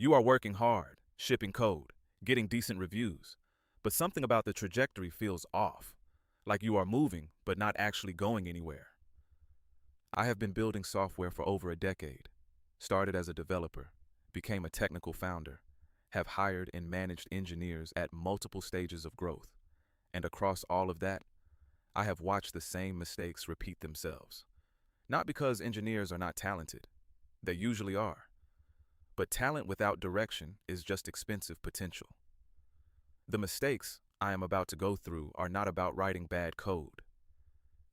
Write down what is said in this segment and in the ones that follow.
You are working hard, shipping code, getting decent reviews, but something about the trajectory feels off, like you are moving but not actually going anywhere. I have been building software for over a decade, started as a developer, became a technical founder, have hired and managed engineers at multiple stages of growth, and across all of that, I have watched the same mistakes repeat themselves. Not because engineers are not talented, they usually are, but talent without direction is just expensive potential. The mistakes I am about to go through are not about writing bad code.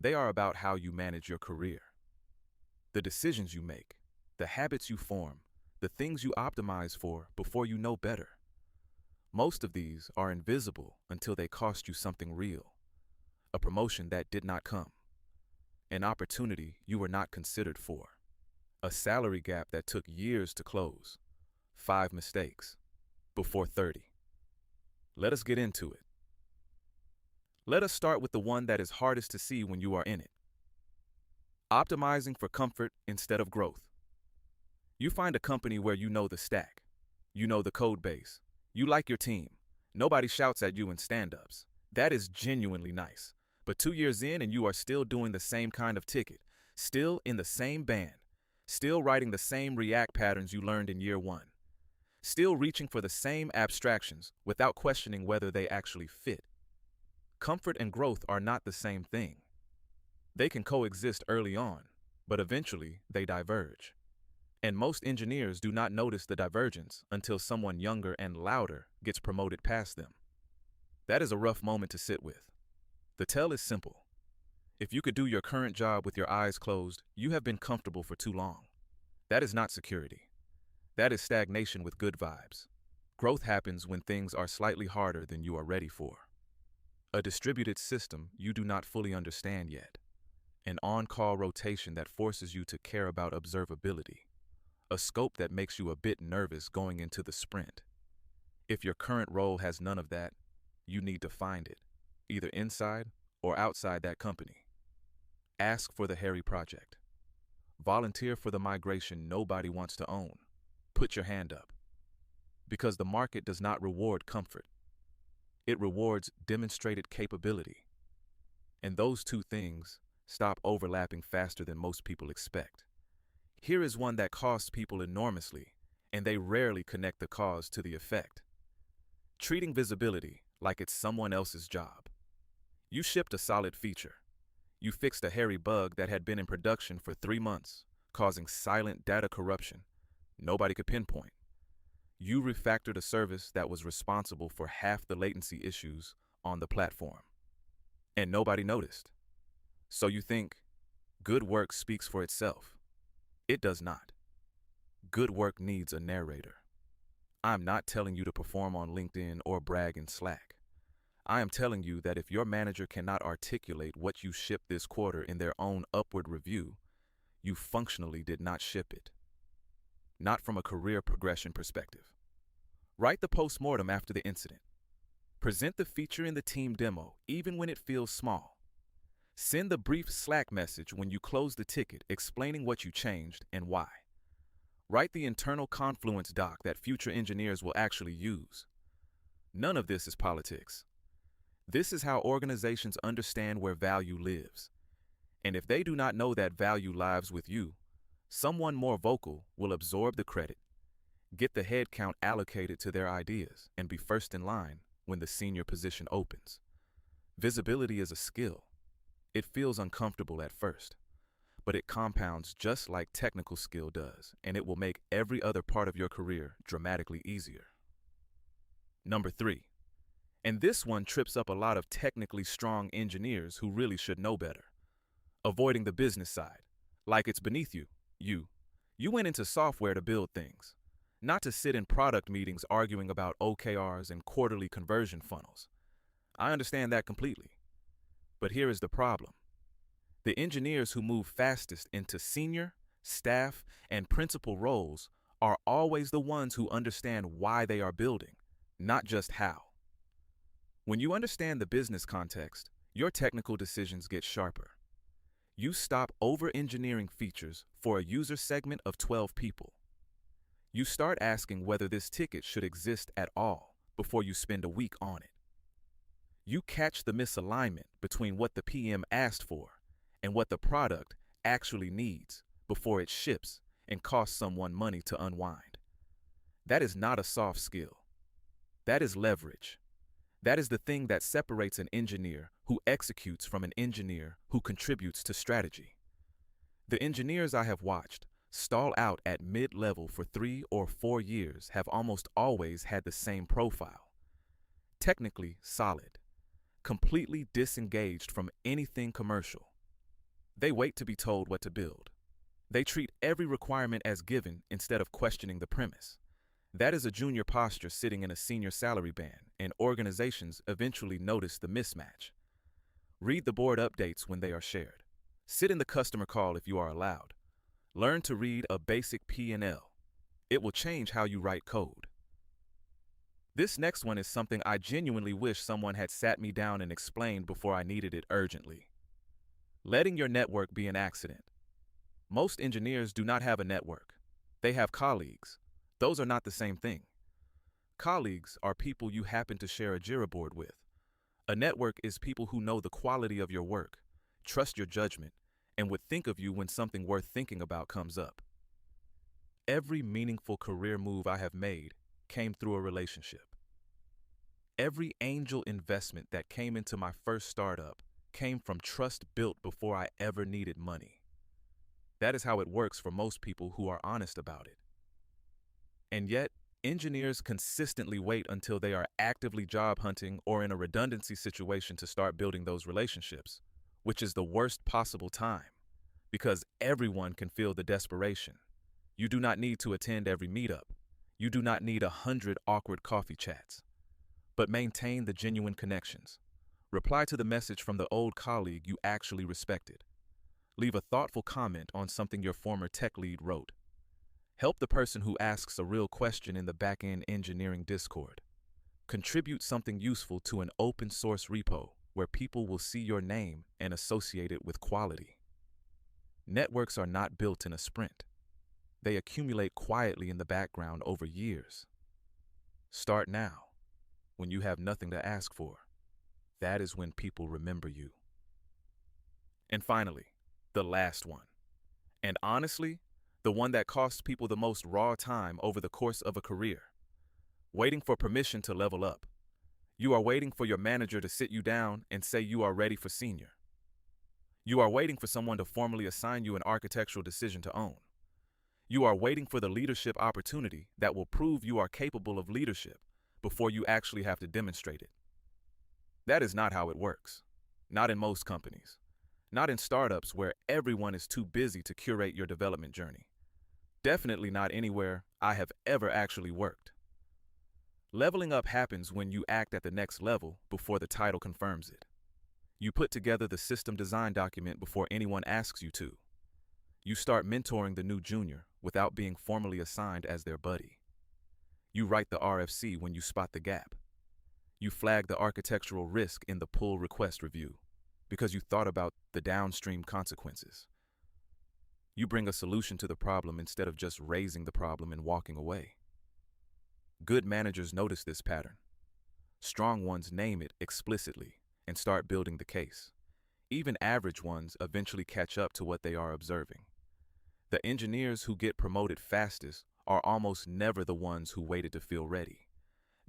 They are about how you manage your career. The decisions you make, the habits you form, the things you optimize for before you know better. Most of these are invisible until they cost you something real. A promotion that did not come. An opportunity you were not considered for. A salary gap that took years to close. 5 mistakes before 30. Let us get into it. Let us start with the one that is hardest to see when you are in it. Optimizing for comfort instead of growth. You find a company where you know the stack, you know the code base, you like your team. Nobody shouts at you in stand-ups. That is genuinely nice. But 2 years in and you are still doing the same kind of ticket, still in the same band, still writing the same React patterns you learned in year 1, still reaching for the same abstractions without questioning whether they actually fit. Comfort and growth are not the same thing. They can coexist early on, but eventually they diverge. And most engineers do not notice the divergence until someone younger and louder gets promoted past them. That is a rough moment to sit with. The tell is simple. If you could do your current job with your eyes closed, you have been comfortable for too long. That is not security. That is stagnation with good vibes. Growth happens when things are slightly harder than you are ready for. A distributed system you do not fully understand yet. An on-call rotation that forces you to care about observability. A scope that makes you a bit nervous going into the sprint. If your current role has none of that, you need to find it, either inside or outside that company. Ask for the hairy project. Volunteer for the migration nobody wants to own. Put your hand up. Because the market does not reward comfort. It rewards demonstrated capability. And those two things stop overlapping faster than most people expect. Here is one that costs people enormously, and they rarely connect the cause to the effect. Treating visibility like it's someone else's job. You shipped a solid feature. You fixed a hairy bug that had been in production for 3 months, causing silent data corruption nobody could pinpoint. You refactored a service that was responsible for half the latency issues on the platform. And nobody noticed. So you think, good work speaks for itself. It does not. Good work needs a narrator. I'm not telling you to perform on LinkedIn or brag in Slack. I am telling you that if your manager cannot articulate what you shipped this quarter in their own upward review, you functionally did not ship it. Not from a career progression perspective. Write the postmortem after the incident. Present the feature in the team demo, even when it feels small. Send the brief Slack message when you close the ticket explaining what you changed and why. Write the internal Confluence doc that future engineers will actually use. None of this is politics. This is how organizations understand where value lives. And if they do not know that value lives with you, someone more vocal will absorb the credit, get the head count allocated to their ideas, and be first in line when the senior position opens. Visibility is a skill. It feels uncomfortable at first, but it compounds just like technical skill does, and it will make every other part of your career dramatically easier. Number 3. And this one trips up a lot of technically strong engineers who really should know better. Avoiding the business side, like it's beneath you. You went into software to build things, not to sit in product meetings arguing about OKRs and quarterly conversion funnels. I understand that completely. But here is the problem. The engineers who move fastest into senior, staff, and principal roles are always the ones who understand why they are building, not just how. When you understand the business context, your technical decisions get sharper. You stop over-engineering features for a user segment of 12 people. You start asking whether this ticket should exist at all before you spend a week on it. You catch the misalignment between what the PM asked for and what the product actually needs before it ships and costs someone money to unwind. That is not a soft skill. That is leverage. That is the thing that separates an engineer who executes from an engineer who contributes to strategy. The engineers I have watched stall out at mid-level for 3 or 4 years have almost always had the same profile. Technically solid, completely disengaged from anything commercial. They wait to be told what to build. They treat every requirement as given instead of questioning the premise. That is a junior posture sitting in a senior salary band, and organizations eventually notice the mismatch. Read the board updates when they are shared. Sit in the customer call if you are allowed. Learn to read a basic P&L. It will change how you write code. This next one is something I genuinely wish someone had sat me down and explained before I needed it urgently. Letting your network be an accident. Most engineers do not have a network. They have colleagues. Those are not the same thing. Colleagues are people you happen to share a Jira board with. A network is people who know the quality of your work, trust your judgment, and would think of you when something worth thinking about comes up. Every meaningful career move I have made came through a relationship. Every angel investment that came into my first startup came from trust built before I ever needed money. That is how it works for most people who are honest about it. And yet, engineers consistently wait until they are actively job hunting or in a redundancy situation to start building those relationships, which is the worst possible time, because everyone can feel the desperation. You do not need to attend every meetup. You do not need 100 awkward coffee chats. But maintain the genuine connections. Reply to the message from the old colleague you actually respected. Leave a thoughtful comment on something your former tech lead wrote. Help the person who asks a real question in the back-end engineering Discord. Contribute something useful to an open source repo where people will see your name and associate it with quality. Networks are not built in a sprint. They accumulate quietly in the background over years. Start now, when you have nothing to ask for. That is when people remember you. And finally, the last one. And honestly, the one that costs people the most raw time over the course of a career. Waiting for permission to level up. You are waiting for your manager to sit you down and say you are ready for senior. You are waiting for someone to formally assign you an architectural decision to own. You are waiting for the leadership opportunity that will prove you are capable of leadership before you actually have to demonstrate it. That is not how it works. Not in most companies. Not in startups where everyone is too busy to curate your development journey. Definitely not anywhere I have ever actually worked. Leveling up happens when you act at the next level before the title confirms it. You put together the system design document before anyone asks you to. You start mentoring the new junior without being formally assigned as their buddy. You write the RFC when you spot the gap. You flag the architectural risk in the pull request review because you thought about the downstream consequences. You bring a solution to the problem instead of just raising the problem and walking away. Good managers notice this pattern. Strong ones name it explicitly and start building the case. Even average ones eventually catch up to what they are observing. The engineers who get promoted fastest are almost never the ones who waited to feel ready.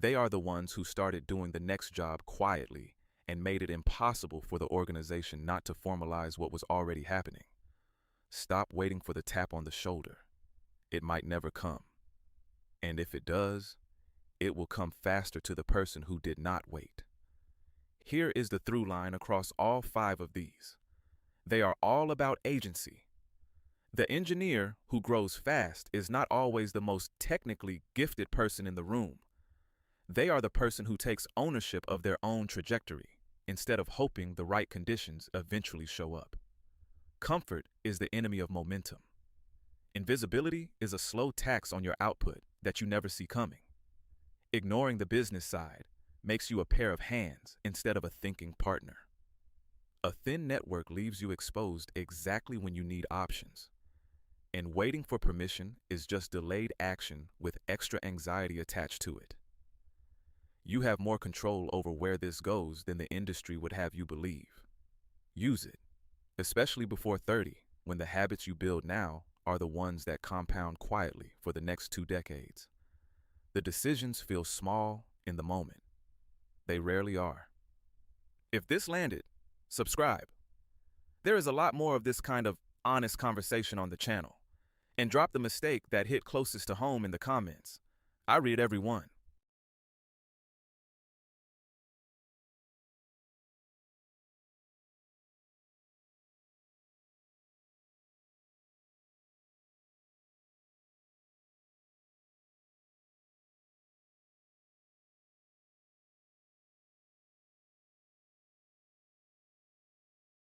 They are the ones who started doing the next job quietly and made it impossible for the organization not to formalize what was already happening. Stop waiting for the tap on the shoulder. It might never come. And if it does, it will come faster to the person who did not wait. Here is the through line across all 5 of these. They are all about agency. The engineer who grows fast is not always the most technically gifted person in the room. They are the person who takes ownership of their own trajectory instead of hoping the right conditions eventually show up. Comfort is the enemy of momentum. Invisibility is a slow tax on your output that you never see coming. Ignoring the business side makes you a pair of hands instead of a thinking partner. A thin network leaves you exposed exactly when you need options. And waiting for permission is just delayed action with extra anxiety attached to it. You have more control over where this goes than the industry would have you believe. Use it, especially before 30, when the habits you build now are the ones that compound quietly for the next 2 decades. The decisions feel small in the moment. They rarely are. If this landed, subscribe. There is a lot more of this kind of honest conversation on the channel. And drop the mistake that hit closest to home in the comments. I read every one.